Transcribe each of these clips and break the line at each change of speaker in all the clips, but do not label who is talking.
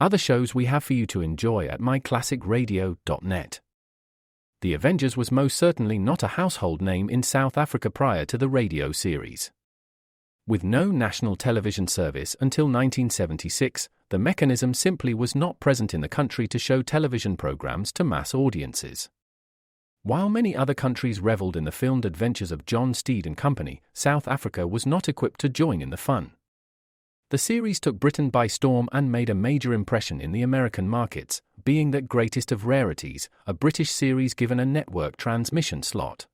other shows we have for you to enjoy at myclassicradio.net. The Avengers was most certainly not a household name in South Africa prior to the radio series. With no national television service until 1976, the mechanism simply was not present in the country to show television programs to mass audiences. While many other countries reveled in the filmed adventures of John Steed and company, South Africa was not equipped to join in the fun. The series took Britain by storm and made a major impression in the American markets, being that greatest of rarities, a British series given a network transmission slot.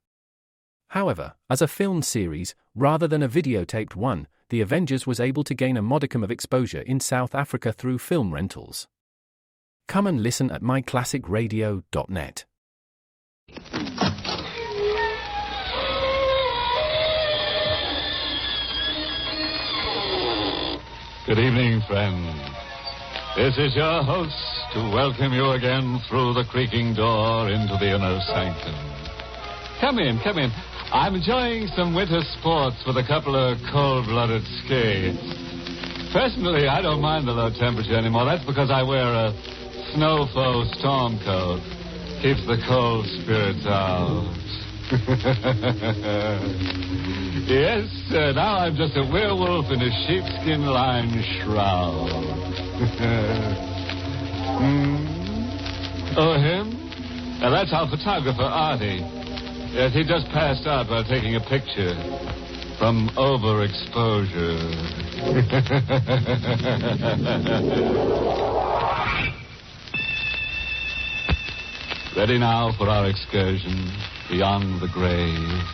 However, as a filmed series, rather than a videotaped one, The Avengers was able to gain a modicum of exposure in South Africa through film rentals. Come and listen at myclassicradio.net.
Good evening, friends. This is your host to welcome you again through the creaking door into the inner sanctum. Come in, come in. I'm enjoying some winter sports with a couple of cold-blooded skates. Personally, I don't mind the low temperature anymore. That's because I wear a snow-foe storm coat. Keeps the cold spirits out. Yes, now I'm just a werewolf in a sheepskin-lined shroud. Oh, him? Now, that's our photographer, Artie. Yes, he just passed out while taking a picture from overexposure. Ready now for our excursion beyond the grave.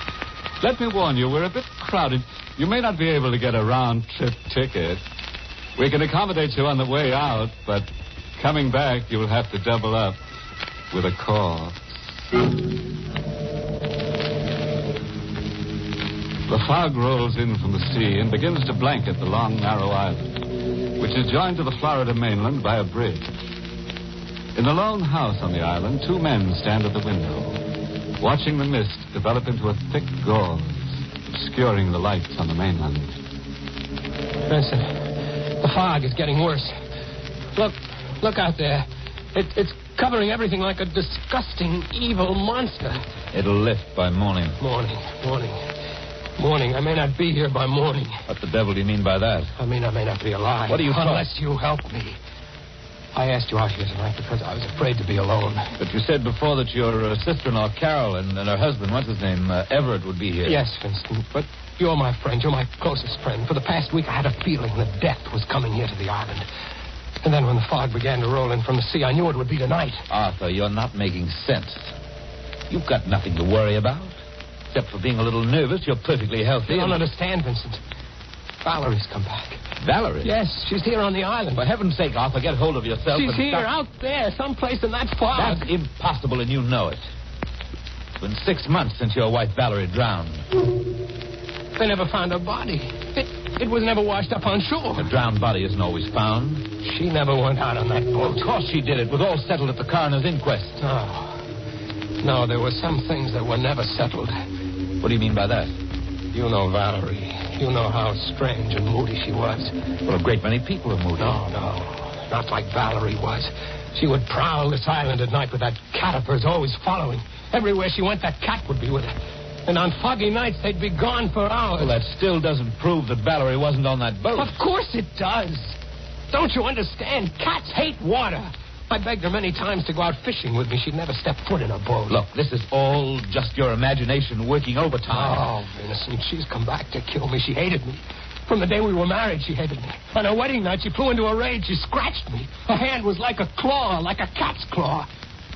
Let me warn you, we're a bit crowded. You may not be able to get a round-trip ticket. We can accommodate you on the way out, but coming back, you'll have to double up with a corpse. The fog rolls in from the sea and begins to blanket the long, narrow island, which is joined to the Florida mainland by a bridge. In the lone house on the island, two men stand at the window, watching the mist develop into a thick gauze, obscuring the lights on the mainland.
Vincent, the fog is getting worse. Look out there. It's covering everything like a disgusting, evil monster.
It'll lift by morning.
Morning. I may not be here by morning.
What the devil do you mean by that?
I mean, I may not be alive.
What do you
Unless you help me. I asked you out here tonight because I was afraid to be alone.
But you said before that your sister-in-law, Carol, and her husband, what's his name, Everett, would be here.
Yes, Vincent, but you're my friend. You're my closest friend. For the past week, I had a feeling that death was coming here to the island. And then when the fog began to roll in from the sea, I knew it would be tonight.
Arthur, you're not making sense. You've got nothing to worry about. Except for being a little nervous, you're perfectly healthy.
You don't understand, Vincent. Valerie's come back.
Valerie?
Yes, she's here on the island.
For heaven's sake, Arthur, get hold of yourself.
She's here, out there, someplace in that fog.
That's impossible, and you know it. It's been 6 months since your wife Valerie drowned.
They never found her body. It was never washed up on shore.
A drowned body isn't always found.
She never went out on that boat.
Of course she did. It was all settled at the coroner's inquest.
No, there were some things that were never settled.
What do you mean by that?
You know Valerie. You know how strange and moody she was.
Well, a great many people are moody.
No, not like Valerie was. She would prowl this island at night with that cat of hers always following. Everywhere she went, that cat would be with her. And on foggy nights, they'd be gone for hours.
Well, that still doesn't prove that Valerie wasn't on that boat.
Of course it does. Don't you understand? Cats hate water. I begged her many times to go out fishing with me. She'd never step foot in a boat.
Look, this is all just your imagination working overtime.
Oh, Vincent, she's come back to kill me. She hated me. From the day we were married, she hated me. On her wedding night, she flew into a rage. She scratched me. Her hand was like a claw, like a cat's claw.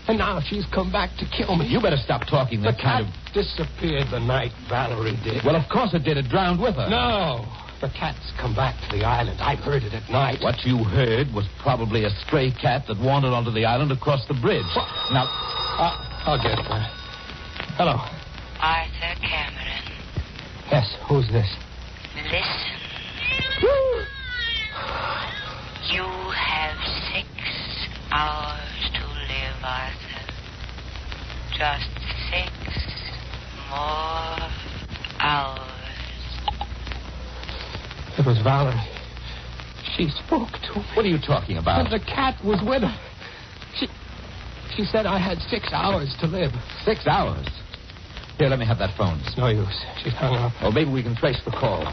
And now she's come back to kill me.
You better stop talking that kind of...
The cat disappeared the night Valerie did.
Well, of course it did. It drowned with her.
No. The cat's come back to the island. I've heard it at night.
What you heard was probably a stray cat that wandered onto the island across the bridge.
What?
Now...
I'll get it. Hello.
Arthur Cameron.
Yes, who's this?
Listen. You have 6 hours to live, Arthur. Just 6 more hours.
It was Valerie. She spoke to me.
What are you talking about?
And the cat was with her. She said I had 6 hours to live.
6 hours? Here, let me have that phone.
It's no use. She's hung up.
Oh, maybe we can trace the call.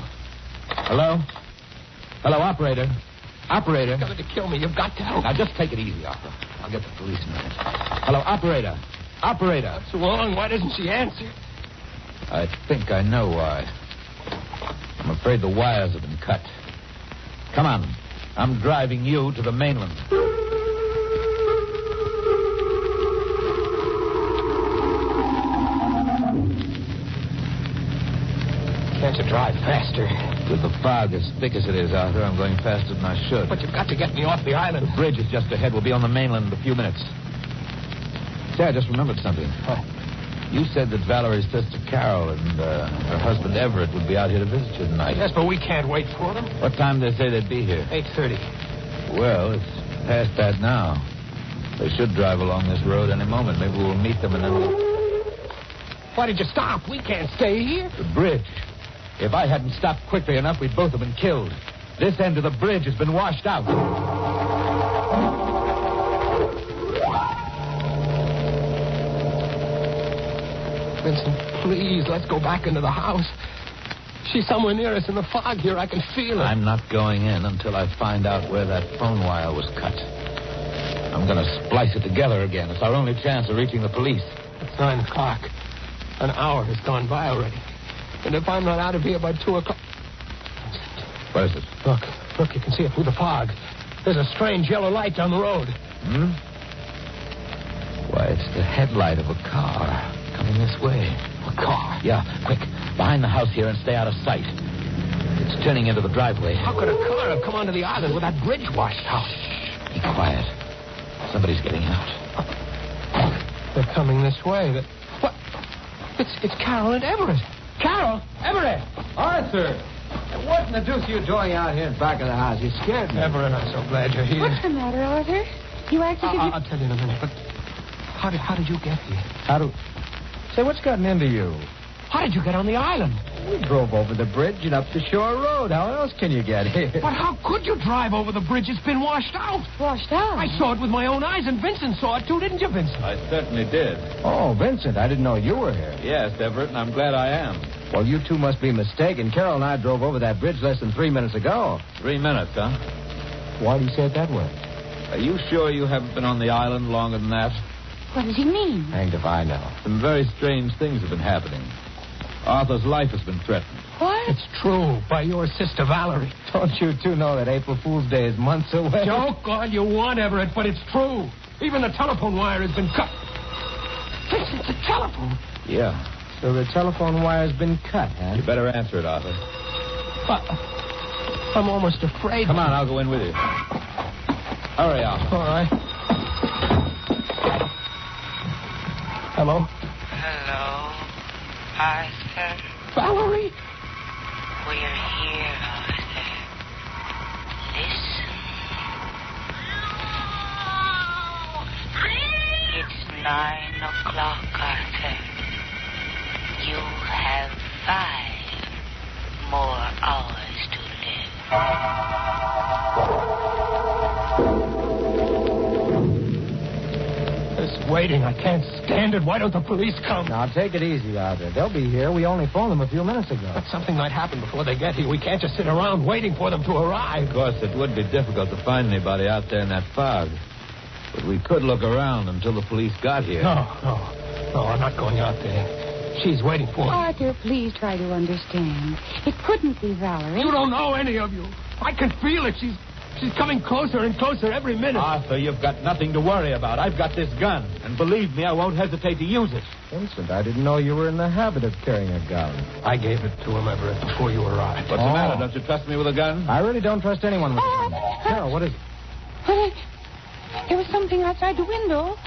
Hello? Hello, operator. Operator.
You're going to kill me. You've got to help.
Now, just take it easy, Arthur. I'll get the police in a minute. Hello, operator. Operator.
What's wrong? Why doesn't she answer?
I think I know why. I'm afraid the wires have been cut. Come on. I'm driving you to the mainland.
Can't you drive faster?
With the fog as thick as it is, Arthur, I'm going faster than I should.
But you've got to get me off the island.
The bridge is just ahead. We'll be on the mainland in a few minutes. Say, I just remembered something.
Oh.
You said that Valerie's sister Carol and her husband Everett would be out here to visit you tonight.
Yes, but we can't wait for them.
What time did they say they'd be here?
8:30.
Well, it's past that now. They should drive along this road any moment. Maybe we'll meet them and then we'll...
Why did you stop? We can't stay here.
The bridge. If I hadn't stopped quickly enough, we'd both have been killed. This end of the bridge has been washed out.
Vincent, please, let's go back into the house. She's somewhere near us in the fog here. I can feel her.
I'm not going in until I find out where that phone wire was cut. I'm going to splice it together again. It's our only chance of reaching the police.
It's 9 o'clock. An hour has gone by already. And if I'm not out of here by 2 o'clock...
What is it?
Look, you can see it through the fog. There's a strange yellow light down the road.
Why, it's the headlight of a car coming this way.
A car?
Yeah, quick. Behind the house here and stay out of sight. It's turning into the driveway.
How could a car have come onto the island with that bridge washed out?
Be quiet. Somebody's getting out.
They're coming this way. What? It's Carol and Everett. Carol! Everett!
Arthur! What in the deuce are you doing out here in back of the house? You scared me.
Everett, I'm so glad you're here.
What's the matter, Arthur? You acted as if
I'll tell you in a minute, but how did you get here?
Say, what's gotten into you?
How did you get on the island?
We drove over the bridge and up the shore road. How else can you get here?
But how could you drive over the bridge? It's been washed out.
washed out.
I saw it with my own eyes, and Vincent saw it too, didn't you, Vincent?
I certainly did.
Oh, Vincent, I didn't know you were here.
Yes, Everett, and I'm glad I am.
Well, you two must be mistaken. Carol and I drove over that bridge less than 3 minutes ago.
3 minutes, huh?
Why do you say it that way?
Are you sure you haven't been on the island longer than that?
What does he mean?
Hanged if I know.
Some very strange things have been happening. Arthur's life has been threatened.
What?
It's true, by your sister Valerie.
Don't you two know that April Fool's Day is months away?
Joke all you want, Everett, but it's true. Even the telephone wire has been cut. Vincent, the telephone.
Yeah.
So the telephone wire's been cut, huh?
You better answer it, Arthur.
I'm almost afraid.
Come on, I'll go in with you. Hurry, Arthur.
All right. Hello?
Hello, Arthur.
Valerie?
We're here, Arthur. Listen. It's 9 o'clock, Arthur. You have 5 more hours to live.
This waiting, I can't stand it. Why don't the police come?
Now, take it easy, Arthur. They'll be here. We only phoned them a few minutes ago.
But something might happen before they get here. We can't just sit around waiting for them to arrive.
Of course, it would be difficult to find anybody out there in that fog. But we could look around until the police got here.
No, I'm not going out there. She's waiting for me.
Arthur, please try to understand. It couldn't be Valerie.
You don't know any of you. I can feel it. She's coming closer and closer every minute.
Arthur, you've got nothing to worry about. I've got this gun. And believe me, I won't hesitate to use it.
Vincent, I didn't know you were in the habit of carrying a gun.
I gave it to him, Everett, before you arrived.
What's the matter? Don't you trust me with a gun?
I really don't trust anyone with a gun. Carol, what is it?
There was something outside the window.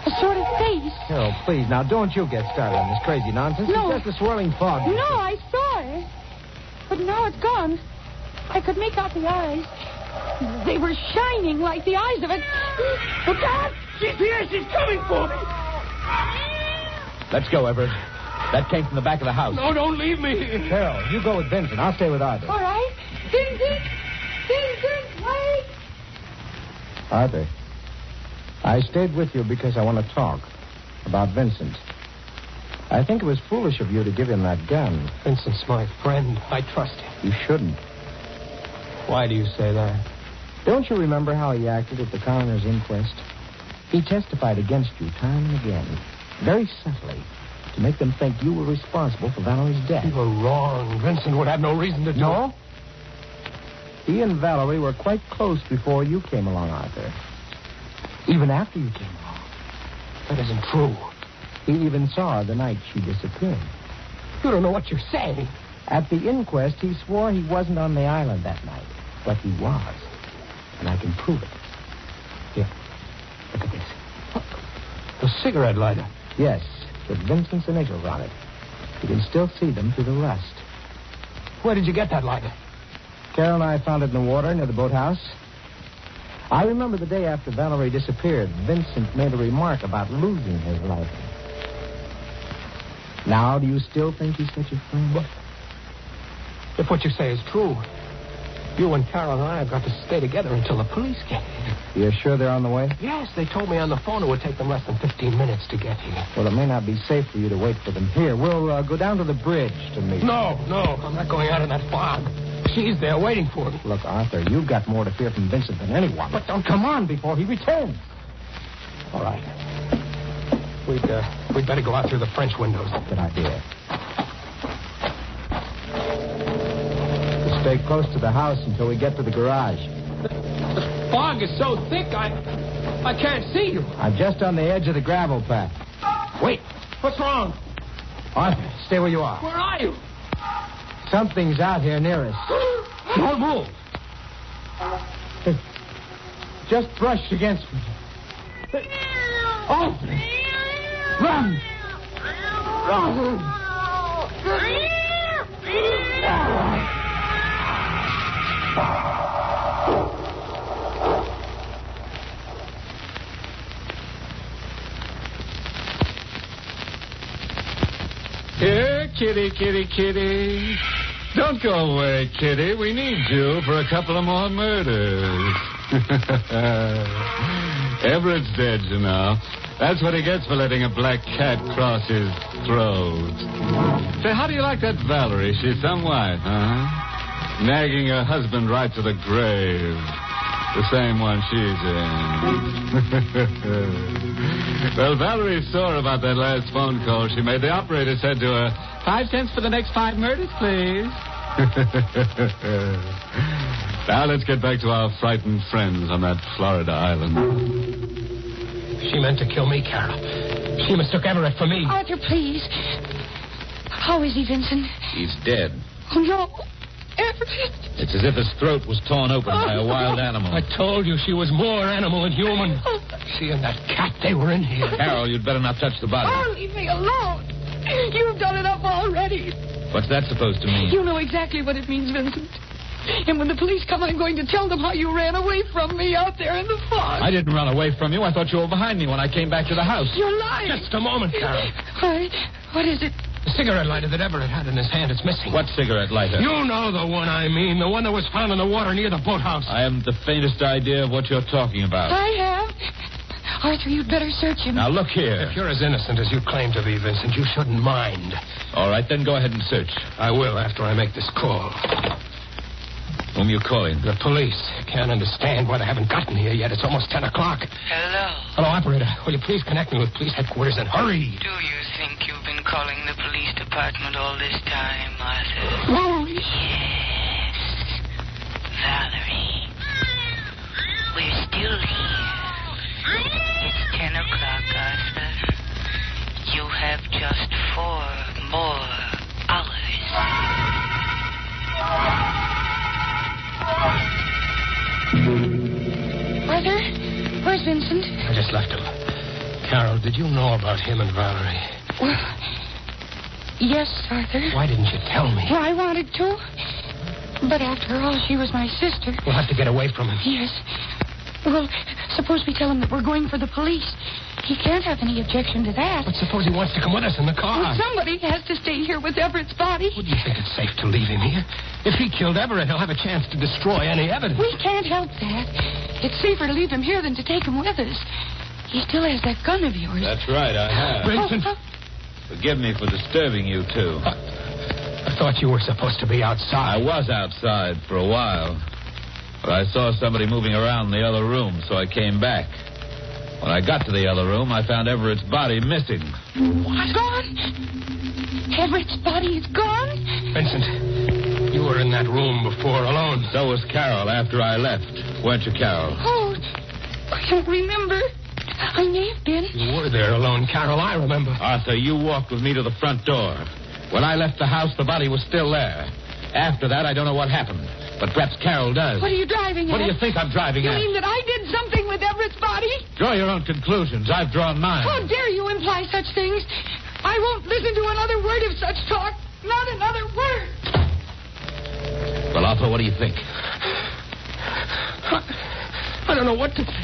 A sort of face.
Carol, please, now don't you get started on this crazy nonsense.
No.
It's just a swirling fog.
No, I saw it. But now it's gone. I could make out the eyes. They were shining like the eyes of it. Look out!
She's here. She's coming for me.
Let's go, Everett. That came from the back of the house.
No, don't leave me here.
Carol, you go with Vincent. I'll stay with Arthur.
All right. Vincent! Vincent! Wait!
Arthur, I stayed with you because I want to talk about Vincent. I think it was foolish of you to give him that gun.
Vincent's my friend. I trust him.
You shouldn't.
Why do you say that?
Don't you remember how he acted at the coroner's inquest? He testified against you time and again, very subtly, to make them think you were responsible for Valerie's death.
You were wrong. Vincent would have no reason to do
No? He and Valerie were quite close before you came along, Arthur. Even after you came along.
That isn't true.
He even saw her the night she disappeared.
You don't know what you're saying.
At the inquest, he swore he wasn't on the island that night. But he was. And I can prove it. Here. Look at this.
Look. The cigarette lighter.
Yes, with Vincent's initials on it. You can still see them through the rust.
Where did you get that lighter?
Carol and I found it in the water near the boathouse. I remember the day after Valerie disappeared, Vincent made a remark about losing his lighter. Now, do you still think he's such a friend?
What? If what you say is true, you and Carol and I have got to stay together until the police get here.
You're sure they're on the way?
Yes, they told me on the phone it would take them less than 15 minutes to get here.
Well, it may not be safe for you to wait for them here. We'll go down to the bridge to meet them.
No, I'm not going out in that fog. She's there waiting for me.
Look, Arthur, you've got more to fear from Vincent than anyone.
But don't come on before he returns. All right. We'd better go out through the French windows.
Good idea. We'll stay close to the house until we get to the garage.
The fog is so thick, I can't see you.
I'm just on the edge of the gravel path.
Wait, what's wrong?
Arthur, stay where you are.
Where are you?
Something's out here near us.
Don't move.
It just brushed against me. Arthur! Run! Run!
Here, kitty, kitty, kitty. Don't go away, kitty. We need you for a couple of more murders. Everett's dead, you know. That's what he gets for letting a black cat cross his throat. Say, how do you like that Valerie? She's some wife, huh? Nagging her husband right to the grave. The same one she's in. Well, Valerie's sore about that last phone call she made. The operator said to her, 5 cents for the next 5 murders, please. Now let's get back to our frightened friends on that Florida island.
She meant to kill me, Carol. She mistook Everett for me.
Arthur, please. How is he, Vincent?
He's dead.
Oh, no. Everett.
It's as if his throat was torn open by a wild animal.
I told you she was more animal than human. She and that cat, they were in here.
Carol, you'd better not touch the body.
Oh, leave me alone. You've done enough already.
What's that supposed to mean?
You know exactly what it means, Vincent. And when the police come, I'm going to tell them how you ran away from me out there in the fog.
I didn't run away from you. I thought you were behind me when I came back to the house.
You're lying.
Just a moment, Carol.
What is it?
The cigarette lighter that Everett had in his hand, it's missing.
What cigarette lighter?
You know the one I mean. The one that was found in the water near the boathouse.
I haven't the faintest idea of what you're talking about.
I have. Arthur, you'd better search him.
Now, look here.
If you're as innocent as you claim to be, Vincent, you shouldn't mind.
All right, then go ahead and search.
I will after I make this call.
Whom you calling?
The police. Can't understand why they haven't gotten here yet. It's almost 10 o'clock.
Hello.
Hello, operator. Will you please connect me with police headquarters and hurry?
Do you think you've been calling the police department all this time, Arthur?
Valerie.
Yes. Valerie. We're still here. It's 10 o'clock, Arthur. You have just 4 more hours.
Arthur, where's Vincent?
I just left him. Carol, did you know about him and Valerie?
Well, yes, Arthur.
Why didn't you tell me?
Well, I wanted to. But after all, she was my sister.
We'll have to get away from him.
Yes. Well, suppose we tell him that we're going for the police. He can't have any objection to that.
But suppose he wants to come with us in the car.
Well, somebody has to stay here with Everett's body.
Wouldn't you think it's safe to leave him here? If he killed Everett, he'll have a chance to destroy any evidence.
We can't help that. It's safer to leave him here than to take him with us. He still has that gun of yours.
That's right, I have.
Vincent.
Forgive me for disturbing you, too.
I thought you were supposed to be outside.
I was outside for a while. But I saw somebody moving around in the other room, so I came back. When I got to the other room, I found Everett's body missing.
What? Gone? Everett's body is gone?
Vincent, you were in that room before alone.
So was Carol after I left. Weren't you, Carol?
Oh, I don't remember. I may have been.
You were there alone, Carol. I remember.
Arthur, you walked with me to the front door. When I left the house, the body was still there. After that, I don't know what happened. But perhaps Carol does.
What are you driving
What
at?
do you think I'm driving
You
at?
mean that I did something with Everett's body?
Draw your own conclusions. I've drawn mine.
How dare you imply such things? I won't listen to another word of such talk. Not another word.
Well, Arthur, what do you think?
I don't know what to think.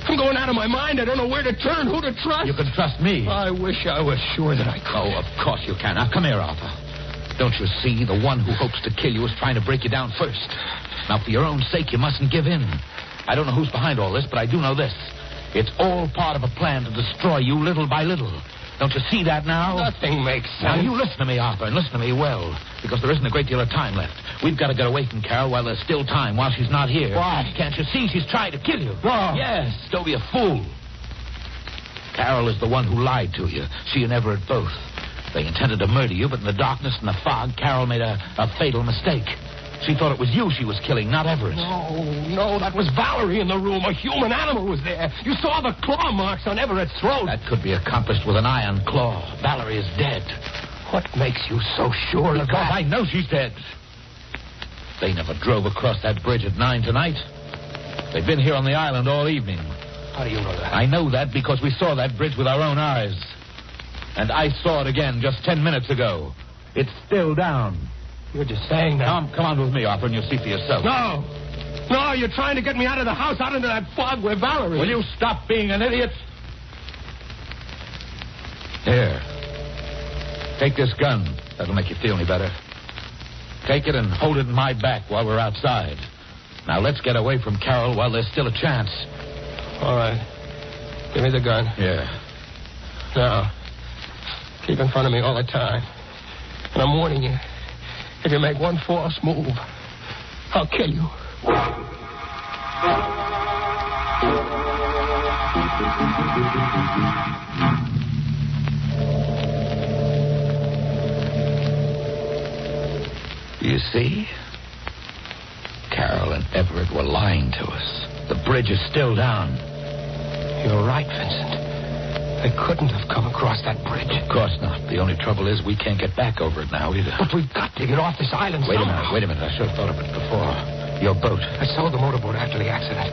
I'm going out of my mind. I don't know where to turn, who to trust.
You can trust me.
I wish I was sure that I could.
Oh, of course you can. Now, come here, Arthur. Don't you see? The one who hopes to kill you is trying to break you down first. Now, for your own sake, you mustn't give in. I don't know who's behind all this, but I do know this. It's all part of a plan to destroy you little by little. Don't you see that now?
Nothing makes
Now,
sense.
you listen to me, Arthur, and listen to me well, because there isn't a great deal of time left. We've got to get away from Carol while there's still time, while she's not here.
Why?
Can't you see she's trying to kill you?
No.
Yes, don't be a fool. Carol is the one who lied to you. She and Everett both. They intended to murder you, but in the darkness and the fog, Carol made a fatal mistake. She thought it was you she was killing, not Everett.
No, that was Valerie in the room. A human animal was there. You saw the claw marks on Everett's throat.
That could be accomplished with an iron claw. Valerie is dead.
What makes you so sure of
Because
that?
I know she's dead. They never drove across that bridge at 9 tonight. They've been here on the island all evening.
How do you know that?
I know that because we saw that bridge with our own eyes. And I saw it again just 10 minutes ago. It's still down.
You're just saying that.
Come on with me, Arthur, and you'll see for yourself.
No, you're trying to get me out of the house, out into that fog where Valerie...
Will you stop being an idiot? Here. Take this gun. That'll make you feel any better. Take it and hold it in my back while we're outside. Now, let's get away from Carol while there's still a chance.
All right. Give me the gun.
Yeah.
Now, keep in front of me all the time. And I'm warning you. If you make one false move, I'll kill you.
You see? Carol and Everett were lying to us. The bridge is still down.
You're right, Vincent. They couldn't have come across that bridge.
Of course not. The only trouble is we can't get back over it now either.
But we've got to get off this island
Wait a
somehow.
minute. I should have thought of it before. Your boat.
I sold the motorboat after the accident.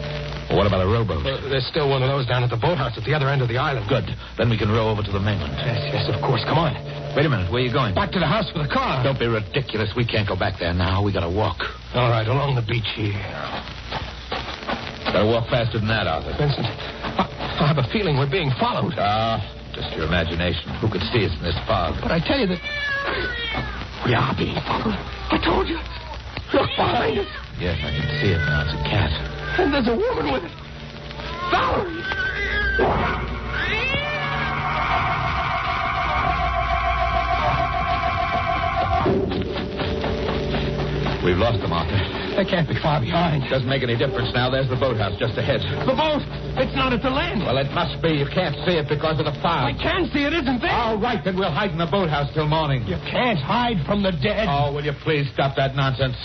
Well, what about a rowboat?
There's still one of those down at the boathouse at the other end of the island.
Good. Then we can row over to the mainland.
Yes, of course. Come on.
Wait a minute. Where are you going?
Back to the house for the car.
Don't be ridiculous. We can't go back there now. We gotta walk.
All right, along the beach here.
Gotta walk faster than that, Arthur.
Vincent, I have a feeling we're being followed.
Just your imagination. Who could see us in this fog?
But I tell you that we are being followed. I told you. Look behind us.
Yes, I can see it now. It's a cat.
And there's a woman with it. Valerie.
We've lost them, Arthur.
They can't be far behind.
Doesn't make any difference now. There's the boathouse just ahead.
The boat. It's not at the land.
Well, it must be. You can't see it because of the fog.
I can see it isn't there.
All right, then we'll hide in the boathouse till morning.
You can't hide from the dead.
Oh, will you please stop that nonsense?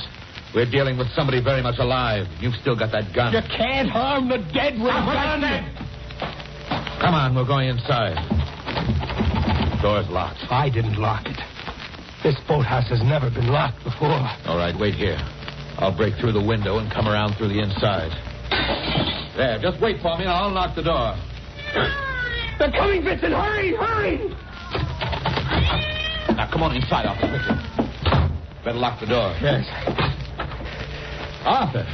We're dealing with somebody very much alive. You've still got that gun.
You can't harm the dead with a gun.
Come on, we're going inside. Door's locked.
I didn't lock it. This boathouse has never been locked before.
All right, wait here. I'll break through the window and come around through the inside. There, just wait for me and I'll lock the door.
They're coming, Vincent. Hurry.
Now, come on inside, Arthur, quickly. Better lock the door.
Yes.
Arthur,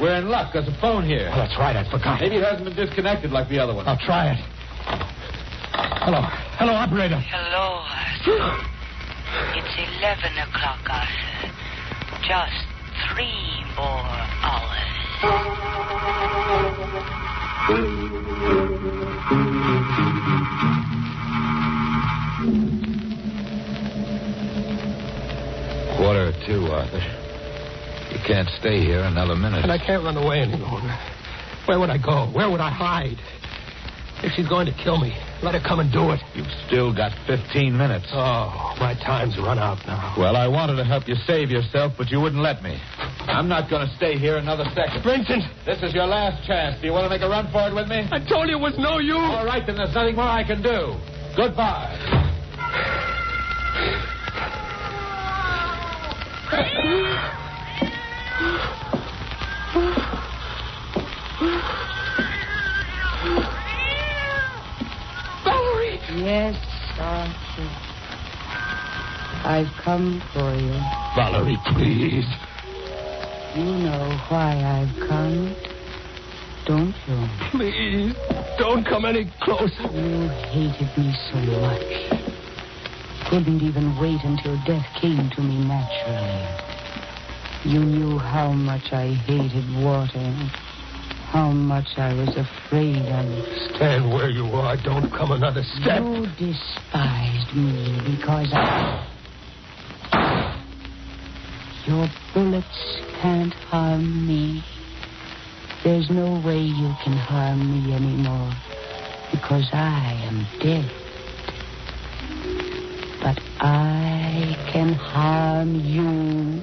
we're in luck. There's a phone here.
Oh, that's right. I forgot.
Maybe it hasn't been disconnected like the other one.
I'll try it. Hello, operator.
Hello, Arthur. It's 11 o'clock, Arthur. Just 3 more hours.
Quarter to 2, Arthur. You can't stay here another minute.
And I can't run away any longer. Where would I go? Where would I hide? If she's going to kill me, let her come and do it.
You've still got 15 minutes.
Oh, my time's run out now.
Well, I wanted to help you save yourself, but you wouldn't let me. I'm not going to stay here another second.
Vincent!
This is your last chance. Do you want to make a run for it with me?
I told you it was no use.
All right, then there's nothing more I can do. Goodbye.
Valerie!
Yes, Arthur. I've come for you.
Valerie, please.
You know why I've come, don't you?
Please, don't come any closer.
You hated me so much. Couldn't even wait until death came to me naturally. You knew how much I hated water, how much I was afraid of it.
Stand where you are. Don't come another step.
You despised me because Your bullets can't harm me. There's no way you can harm me anymore because I am dead. But I can harm you.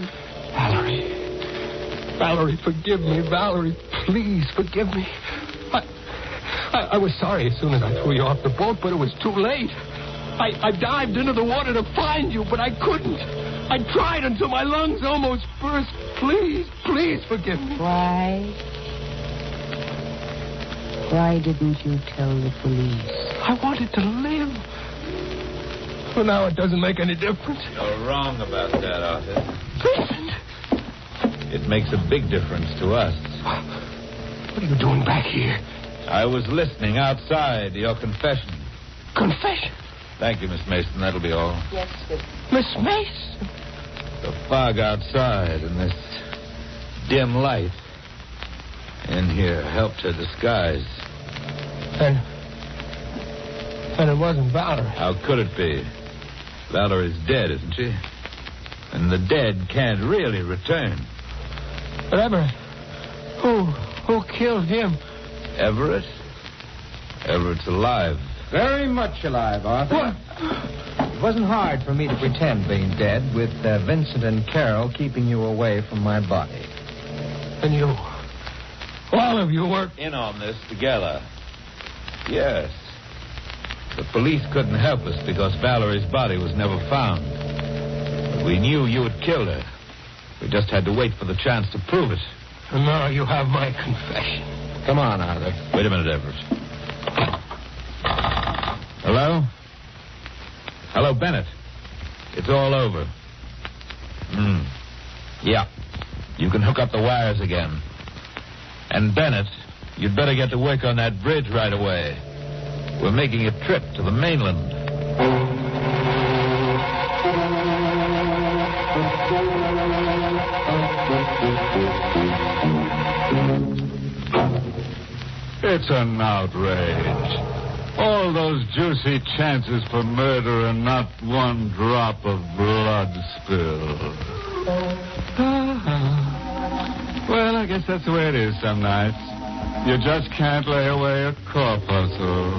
Valerie, forgive me. Valerie, please forgive me. I was sorry as soon as I threw you off the boat, but it was too late. I dived into the water to find you, but I couldn't. I tried until my lungs almost burst. Please forgive me.
Why didn't you tell the police?
I wanted to live. Well, now it doesn't make any difference.
You're wrong about that, Arthur.
Vincent!
It makes a big difference to us.
What are you doing back here?
I was listening outside to your confession.
Confession?
Thank you, Miss Mason. That'll be all.
Yes, sir.
Miss Mason?
The fog outside and this dim light in here helped her disguise.
And it wasn't Valerie.
How could it be? Valerie's dead, isn't she? And the dead can't really return.
But Everett, who killed him?
Everett? Everett's alive.
Very much alive, Arthur.
What?
It wasn't hard for me to pretend being dead with Vincent and Carol keeping you away from my body.
And you, all of you worked
In on this together. Yes. The police couldn't help us because Valerie's body was never found. But we knew you had killed her. We just had to wait for the chance to prove it.
And now you have my confession.
Come on, Arthur.
Wait a minute, Everett. Hello? Hello, Bennett. It's all over. Yeah. You can hook up the wires again. And Bennett, you'd better get to work on that bridge right away. We're making a trip to the mainland.
It's an outrage. All those juicy chances for murder and not one drop of blood spilled. Well, I guess that's the way it is some nights. You just can't lay away a corpuscle.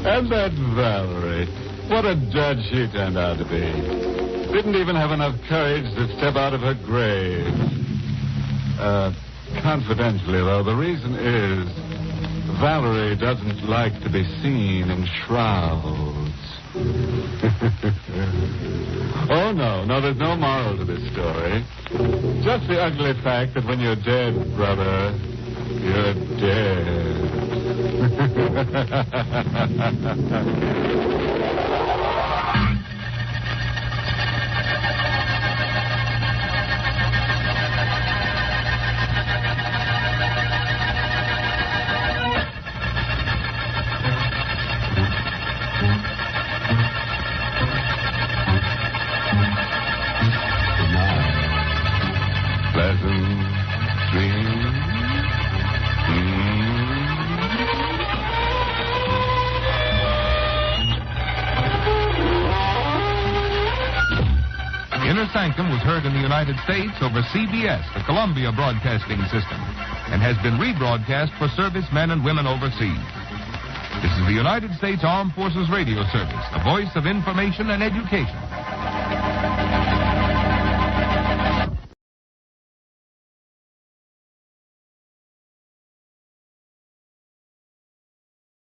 And that Valerie, what a judge she turned out to be. Didn't even have enough courage to step out of her grave. Confidentially, though, the reason is Valerie doesn't like to be seen in shrouds. Oh, no, there's no moral to this story. Just the ugly fact that when you're dead, brother, you're dead.
Inner Sanctum was heard in the United States over CBS, the Columbia Broadcasting System, and has been rebroadcast for servicemen and women overseas. This is the United States Armed Forces Radio Service, the voice of information and education.